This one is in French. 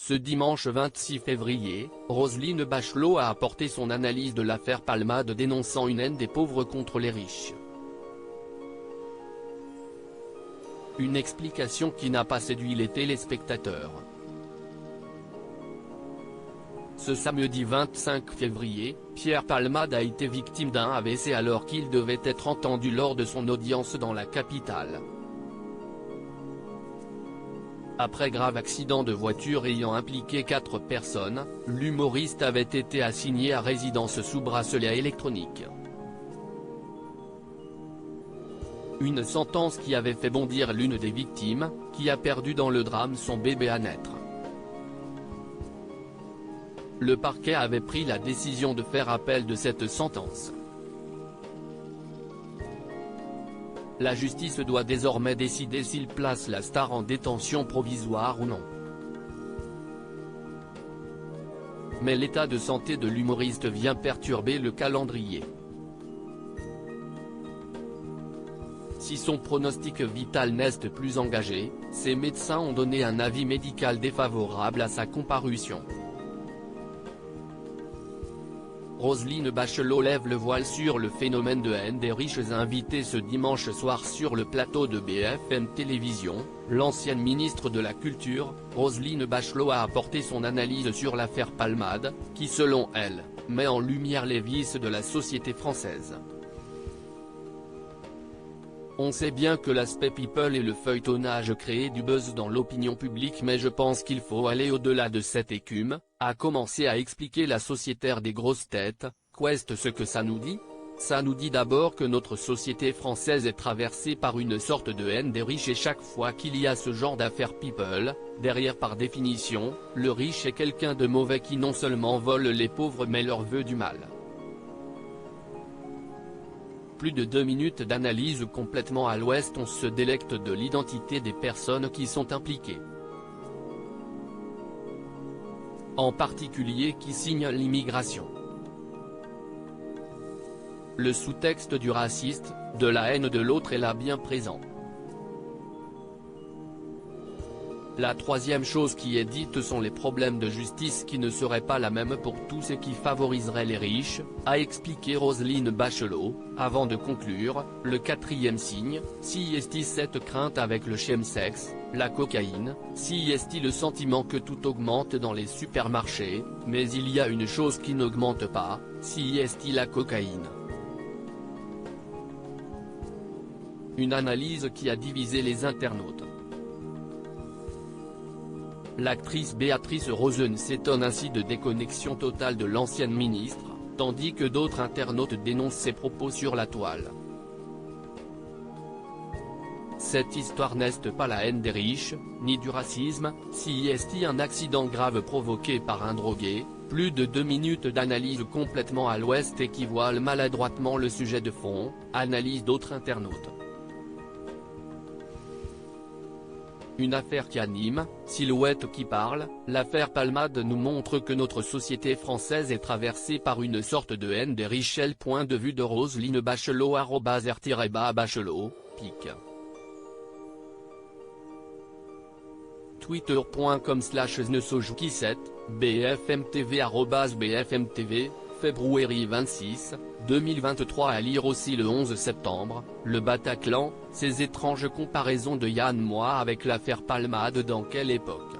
Ce dimanche 26 février, Roselyne Bachelot a apporté son analyse de l'affaire Palmade dénonçant une haine des pauvres contre les riches. Une explication qui n'a pas séduit les téléspectateurs. Ce samedi 25 février, Pierre Palmade a été victime d'un AVC alors qu'il devait être entendu lors de son audience dans la capitale. Après grave accident de voiture ayant impliqué 4 personnes, l'humoriste avait été assigné à résidence sous bracelet électronique. Une sentence qui avait fait bondir l'une des victimes, qui a perdu dans le drame son bébé à naître. Le parquet avait pris la décision de faire appel de cette sentence. La justice doit désormais décider s'il place la star en détention provisoire ou non. Mais l'état de santé de l'humoriste vient perturber le calendrier. Si son pronostic vital n'est plus engagé, ses médecins ont donné un avis médical défavorable à sa comparution. Roselyne Bachelot lève le voile sur le phénomène de haine des riches invitée ce dimanche soir sur le plateau de BFM Télévision. L'ancienne ministre de la Culture, Roselyne Bachelot a apporté son analyse sur l'affaire Palmade, qui selon elle, met en lumière les vices de la société française. On sait bien que l'aspect people et le feuilletonnage créent du buzz dans l'opinion publique, mais je pense qu'il faut aller au-delà de cette écume, a commencé à expliquer la sociétaire des grosses têtes. Qu'est-ce que ça nous dit? Ça nous dit d'abord que notre société française est traversée par une sorte de haine des riches et chaque fois qu'il y a ce genre d'affaires people, derrière par définition, le riche est quelqu'un de mauvais qui non seulement vole les pauvres mais leur veut du mal. Plus de 2 minutes d'analyse complètement à l'ouest, on se délecte de l'identité des personnes qui sont impliquées. En particulier qui signent l'immigration. Le sous-texte du raciste, de la haine de l'autre est là bien présent. La troisième chose qui est dite sont les problèmes de justice qui ne seraient pas la même pour tous et qui favoriseraient les riches, a expliqué Roselyne Bachelot, avant de conclure, le quatrième signe, si est cette crainte avec le chemsex, la cocaïne, si est le sentiment que tout augmente dans les supermarchés, mais il y a une chose qui n'augmente pas, si est la cocaïne. Une analyse qui a divisé les internautes. L'actrice Béatrice Rosen s'étonne ainsi de déconnexion totale de l'ancienne ministre, tandis que d'autres internautes dénoncent ses propos sur la toile. Cette histoire n'est pas la haine des riches, ni du racisme, si est un accident grave provoqué par un drogué. Plus de 2 minutes d'analyse complètement à l'ouest et qui voile maladroitement le sujet de fond, analyse d'autres internautes. Une affaire qui anime, silhouette qui parle, l'affaire Palmade nous montre que notre société française est traversée par une sorte de haine des riches. Point de vue de Roselyne Bachelot @r_bachelot, pic. Twitter.com/nesojouki7, BFMTV @BFMTV, février 26, 2023. À lire aussi le 11 septembre, le Bataclan, ces étranges comparaisons de Yann Moix avec l'affaire Palmade. Dans quelle époque?